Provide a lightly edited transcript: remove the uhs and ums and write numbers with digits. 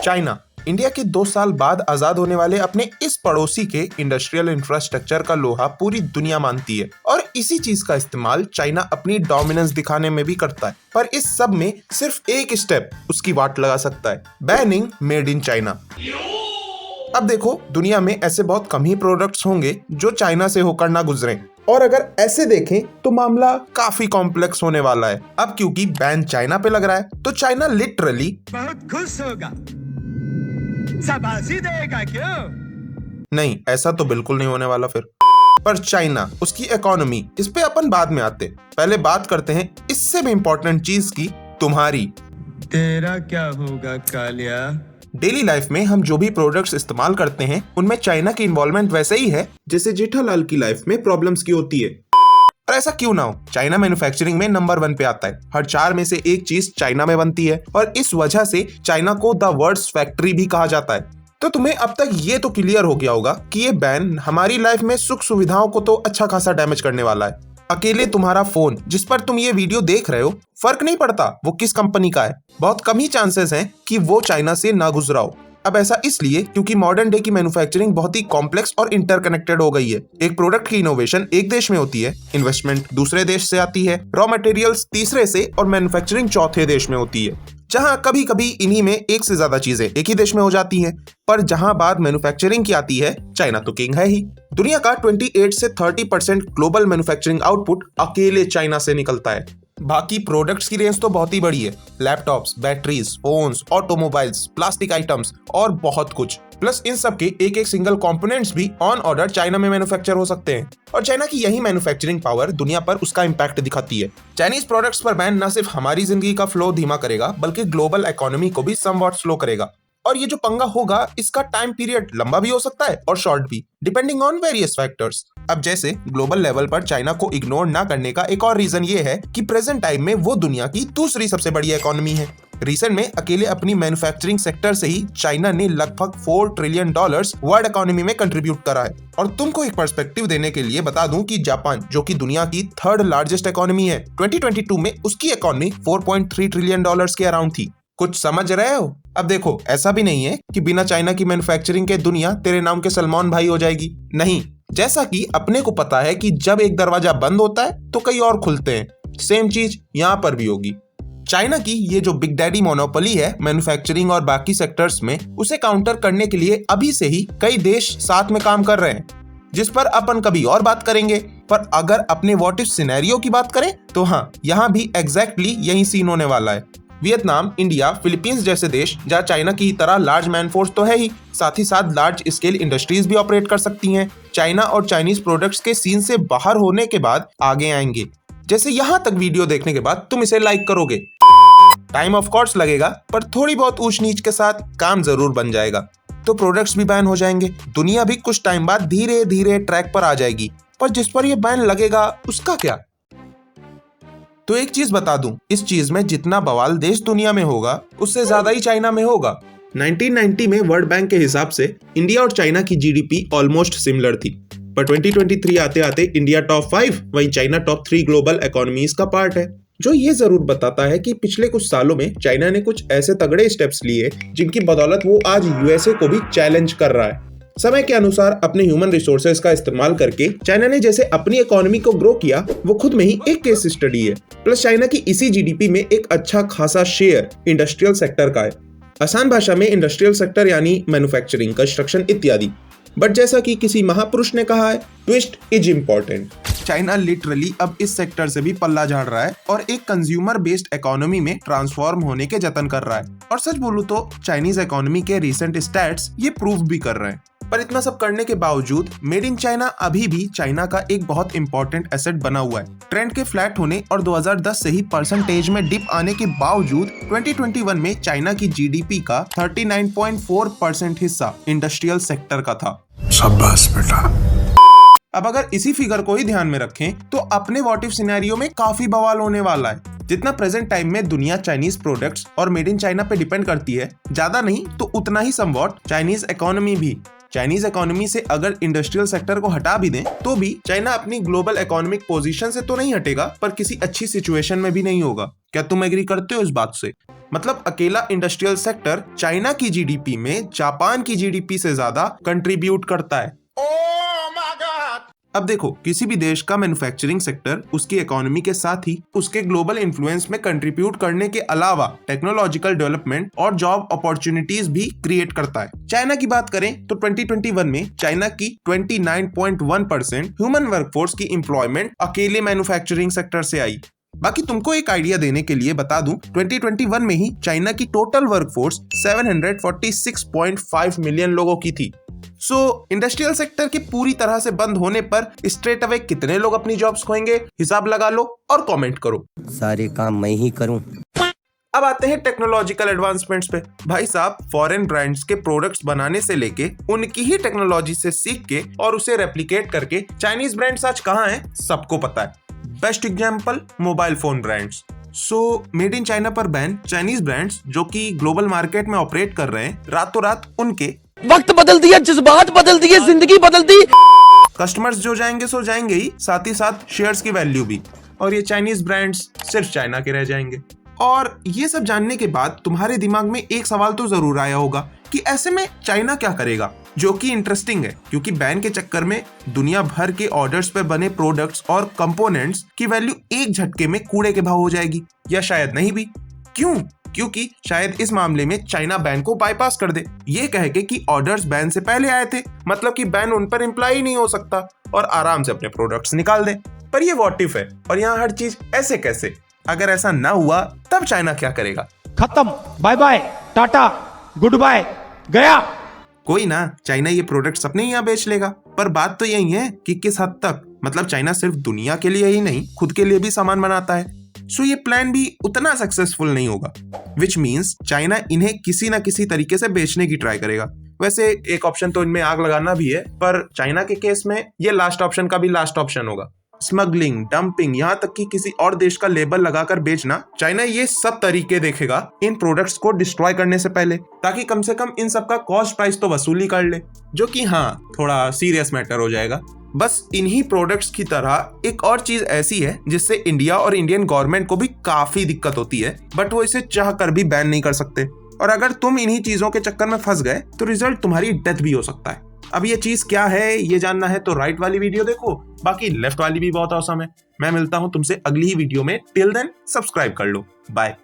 China India के 2 साल बाद आजाद होने वाले अपने इस पड़ोसी के इंडस्ट्रियल इंफ्रास्ट्रक्चर का लोहा पूरी दुनिया मानती है और इसी चीज का इस्तेमाल चाइना अपनी डोमिनेंस दिखाने में भी करता है। पर इस सब में सिर्फ एक स्टेप उसकी वाट लगा सकता है, बैनिंग मेड इन चाइना। अब देखो, दुनिया में ऐसे बहुत कम ही प्रोडक्ट्स होंगे जो चाइना से होकर ना गुजरे, और अगर ऐसे देखें तो मामला काफी कॉम्प्लेक्स होने वाला है। अब क्योंकि बैन चाइना पे लग रहा है तो चाइना लिटरली बहुत खुश होगा, शाबाशी देगा क्यों? नहीं, ऐसा तो बिल्कुल नहीं होने वाला फिर। पर चाइना, उसकी इकोनॉमी, इस पे अपन बाद में आते। पहले बात करते हैं इससे भी इम्पोर्टेंट चीज की, तुम्हारी। तेरा क्या होगा कालिया? डेली लाइफ में हम जो भी प्रोडक्ट्स इस्तेमाल करते हैं उनमें चाइना की इन्वॉल्वमेंट वैसे ही है जैसे जेठालाल की लाइफ में प्रॉब्लम्स की होती है। और ऐसा क्यों ना हो, चाइना मैन्युफैक्चरिंग में नंबर 1 पे आता है। हर 4 में से एक चीज चाइना में बनती है और इस वजह से चाइना को द वर्ल्ड्स फैक्ट्री भी कहा जाता है। तो तुम्हें अब तक ये तो क्लियर हो गया होगा कि ये बैन हमारी लाइफ में सुख सुविधाओं को तो अच्छा खासा डैमेज करने वाला है। अकेले तुम्हारा फोन जिस पर तुम ये वीडियो देख रहे हो, फर्क नहीं पड़ता वो किस कंपनी का है, बहुत कम ही चांसेस हैं कि वो चाइना से ना गुजरा हो। अब ऐसा इसलिए क्योंकि मॉडर्न डे की मैन्युफैक्चरिंग बहुत ही कॉम्प्लेक्स और इंटरकनेक्टेड हो गई है। एक प्रोडक्ट की इनोवेशन एक देश में होती है, इन्वेस्टमेंट दूसरे देश से आती है, रॉ मटेरियल्स तीसरे से और मैन्युफैक्चरिंग चौथे देश में होती है। जहां कभी कभी इन्हीं में एक से ज्यादा चीजें एक ही देश में हो जाती हैं, पर जहां बात मैन्युफैक्चरिंग की आती है, चाइना तो किंग है ही। दुनिया का 28 से 30% ग्लोबल मैन्युफैक्चरिंग आउटपुट अकेले चाइना से निकलता है। बाकी प्रोडक्ट्स की रेंज तो बहुत ही बड़ी है, laptops, batteries, phones, automobiles, plastic items और बहुत कुछ। प्लस इन सब के एक एक सिंगल कंपोनेंट्स भी ऑन ऑर्डर चाइना में मैन्युफैक्चर हो सकते हैं और चाइना की यही मैन्युफैक्चरिंग पावर दुनिया पर उसका इम्पैक्ट दिखाती है। चाइनीज प्रोडक्ट्स पर बैन न सिर्फ हमारी जिंदगी का फ्लो धीमा करेगा बल्कि ग्लोबल इकोनॉमी को भी समवॉट स्लो करेगा। और ये जो पंगा होगा इसका टाइम पीरियड लंबा भी हो सकता है और शॉर्ट भी, डिपेंडिंग ऑन वेरियस फैक्टर्स। अब जैसे ग्लोबल लेवल पर चाइना को इग्नोर ना करने का एक और रीजन ये है कि प्रेजेंट टाइम में वो दुनिया की दूसरी सबसे बड़ी इकोनॉमी है। रिसेंट में अकेले अपनी मैन्युफैक्चरिंग सेक्टर से ही चाइना ने लगभग $4 ट्रिलियन वर्ल्ड इकोनॉमी में कंट्रीब्यूट करा है। और तुमको एक पर्सपेक्टिव देने के लिए बता दूं कि जापान, जो कि दुनिया की 3rd लार्जेस्ट इकोनॉमी है, 2022 में उसकी इकोनॉमी $4.3 ट्रिलियन के अराउंड थी। कुछ समझ रहे हो? अब देखो, ऐसा भी नहीं है कि बिना चाइना की मैन्युफैक्चरिंग के दुनिया तेरे नाम के सलमान भाई हो जाएगी। नहीं, जैसा कि अपने को पता है कि जब एक दरवाजा बंद होता है तो कई और खुलते हैं, सेम चीज यहाँ पर भी होगी। चाइना की ये जो बिग डैडी मोनोपोली है मैन्युफैक्चरिंग और बाकी सेक्टर्स में, उसे काउंटर करने के लिए अभी से ही कई देश साथ में काम कर रहे हैं, जिस पर अपन कभी और बात करेंगे। पर अगर अपने व्हाट इफ सिनेरियो की बात करें तो हाँ, यहाँ भी एग्जैक्टली यही सीन होने वाला है। वियतनाम, इंडिया, फिलीपींस जैसे देश जहाँ चाइना की तरह लार्ज मैन फोर्स तो है ही, साथ ही साथ लार्ज स्केल इंडस्ट्रीज भी ऑपरेट कर सकती हैं, चाइना और चाइनीज प्रोडक्ट्स के सीन से बाहर होने के बाद आगे आएंगे। जैसे यहाँ तक वीडियो देखने के बाद तुम इसे लाइक करोगे, टाइम ऑफ कोर्स लगेगा पर थोड़ी बहुत ऊंच नीच के साथ काम जरूर बन जाएगा। तो प्रोडक्ट्स भी बैन हो जाएंगे, दुनिया भी कुछ टाइम बाद धीरे धीरे ट्रैक पर आ जाएगी। पर जिस पर यह बैन लगेगा उसका क्या? तो एक चीज बता दूं, इस चीज में जितना बवाल देश दुनिया में होगा उससे ज्यादा ही चाइना में होगा। 1990 में वर्ल्ड बैंक के हिसाब से इंडिया और चाइना की जीडीपी ऑलमोस्ट सिमिलर थी, पर 2023 आते आते इंडिया टॉप 5 वहीं चाइना टॉप 3 ग्लोबल इकोनॉमीज का पार्ट है, जो ये जरूर बताता है कि पिछले कुछ सालों में चाइना ने कुछ ऐसे तगड़े स्टेप्स लिए जिनकी बदौलत वो आज यूएसए को भी चैलेंज कर रहा है। समय के अनुसार अपने ह्यूमन रिसोर्सेज का इस्तेमाल करके चाइना ने जैसे अपनी इकोनॉमी को ग्रो किया, वो खुद में ही एक केस स्टडी है। प्लस चाइना की इसी जीडीपी में एक अच्छा खासा शेयर इंडस्ट्रियल सेक्टर का है। आसान भाषा में इंडस्ट्रियल सेक्टर यानी मैन्युफैक्चरिंग, कंस्ट्रक्शन इत्यादि। बट जैसा कि किसी महापुरुष ने कहा है, twist is important. China literally अब इस सेक्टर से भी पल्ला झाड़ रहा है और एक कंज्यूमर बेस्ड इकोनॉमी में ट्रांसफॉर्म होने के जतन कर रहा है। और सच बोलूं तो चाइनीज इकोनॉमी के रिसेंट स्टैट्स ये प्रूव भी कर रहे हैं। पर इतना सब करने के बावजूद मेड इन चाइना अभी भी चाइना का एक बहुत इंपॉर्टेंट एसेट बना हुआ है। ट्रेंड के फ्लैट होने और 2010 से ही परसेंटेज में डिप आने के बावजूद 2021 में चाइना की जीडीपी का 39.4% हिस्सा इंडस्ट्रियल सेक्टर का था। शाबाश बेटा। अब अगर इसी फिगर को ही ध्यान में रखें तो अपने व्हाट इफ सिनेरियो में काफी बवाल होने वाला है। जितना प्रेजेंट टाइम में दुनिया चाइनीज प्रोडक्ट्स और मेड इन चाइना पे डिपेंड करती है, ज्यादा नहीं तो उतना ही समवॉट चाइनीज इकोनॉमी भी। चाइनीज इकोनॉमी से अगर इंडस्ट्रियल सेक्टर को हटा भी दें तो भी चाइना अपनी ग्लोबल इकोनॉमिक पोजीशन से तो नहीं हटेगा, पर किसी अच्छी सिचुएशन में भी नहीं होगा। क्या तुम एग्री करते हो इस बात से? मतलब अकेला इंडस्ट्रियल सेक्टर चाइना की जीडीपी में जापान की जीडीपी से ज्यादा कंट्रीब्यूट करता है। अब देखो, किसी भी देश का मैन्युफैक्चरिंग सेक्टर उसकी इकोनॉमी के साथ ही उसके ग्लोबल इन्फ्लुएंस में कंट्रीब्यूट करने के अलावा टेक्नोलॉजिकल डेवलपमेंट और जॉब अपॉर्चुनिटीज भी क्रिएट करता है। चाइना की बात करें तो 2021 में चाइना की 29.1% ह्यूमन वर्कफोर्स की एम्प्लॉयमेंट अकेले मैन्युफैक्चरिंग सेक्टर से आई। बाकी तुमको एक आइडिया देने के लिए बता दूं, 2021 में ही चाइना की टोटल वर्कफोर्स 746.5 मिलियन लोगों की थी। इंडस्ट्रियल सेक्टर के पूरी तरह से बंद होने पर स्ट्रेट अवे कितने लोग अपनी जॉब्स खोएंगे, हिसाब लगा लो और कमेंट करो। सारे काम मैं ही करूं। अब आते हैं टेक्नोलॉजिकल एडवांसमेंट्स पे। भाई साहब, फॉरेन ब्रांड्स के प्रोडक्ट्स बनाने से लेके उनकी ही टेक्नोलॉजी से सीख के और उसे रेप्लिकेट करके चाइनीज ब्रांड्स आज कहाँ हैं सबको पता है। Best example mobile phone brands. Made in China पर बैन चाइनीज ब्रांड्स जो कि ग्लोबल मार्केट में ऑपरेट कर रहे हैं, रातों रात उनके वक्त बदल दिया, जज्बात बदल दिए, जिंदगी बदल दी। कस्टमर्स जो जाएंगे सो जाएंगे ही, साथ ही साथ शेयर्स की वैल्यू भी, और ये चाइनीज ब्रांड्स सिर्फ चाइना के रह जाएंगे। और ये सब जानने के बाद तुम्हारे दिमाग में एक सवाल तो जरूर आया होगा कि ऐसे में चाइना क्या करेगा, जो कि इंटरेस्टिंग है क्योंकि बैन के चक्कर में दुनिया भर के ऑर्डर्स पे बने प्रोडक्ट्स और कंपोनेंट्स की वैल्यू एक झटके में कूड़े के भाव हो जाएगी, या शायद नहीं भी। क्यों? क्योंकि शायद इस मामले में चाइना बैन को बाईपास कर दे, ये कह के कि ऑर्डर्स बैन से पहले आए थे, मतलब कि बैन उन पर इम्प्लाई नहीं हो सकता और आराम से अपने प्रोडक्ट्स निकाल दे। पर ये व्हाट इफ है, और यहाँ हर चीज ऐसे कैसे? अगर ऐसा ना हुआ तब चाइना क्या करेगा? खत्म, bye bye, tata, goodbye, गया। कोई ना, चाइना ये प्रोडक्ट्स अपने यहाँ बेच लेगा। पर बात तो यही है कि किस हद तक, मतलब चाइना सिर्फ दुनिया के लिए ही नहीं, खुद के लिए भी सामान बनाता है। ये प्लान भी उतना सक्सेसफुल नहीं होगा, विच मीन्स चाइना इन्हें किसी ना किसी तरीके से बेचने की ट्राई करेगा। वैसे एक ऑप्शन तो इनमें आग लगाना भी है, पर चाइना के केस में ये लास्ट ऑप्शन का भी लास्ट ऑप्शन होगा। स्मगलिंग, डंपिंग, यहाँ तक कि किसी और देश का लेबल लगाकर बेचना, चाइना ये सब तरीके देखेगा इन प्रोडक्ट्स को डिस्ट्रॉय करने से पहले, ताकि कम से कम इन सब का कॉस्ट प्राइस तो वसूली कर ले, जो कि हाँ थोड़ा सीरियस मैटर हो जाएगा। बस इन्हीं प्रोडक्ट्स की तरह एक और चीज ऐसी है जिससे इंडिया और इंडियन गवर्नमेंट को भी काफी दिक्कत होती है, बट वो इसे चाह कर भी बैन नहीं कर सकते। और अगर तुम इन्हीं चीजों के चक्कर में फंस गए तो रिजल्ट तुम्हारी डेथ भी हो सकता है। अब ये चीज क्या है ये जानना है तो राइट वाली वीडियो देखो, बाकी लेफ्ट वाली भी बहुत औसम है। मैं मिलता हूं तुमसे अगली ही वीडियो में। टिल देन सब्सक्राइब कर लो। बाय।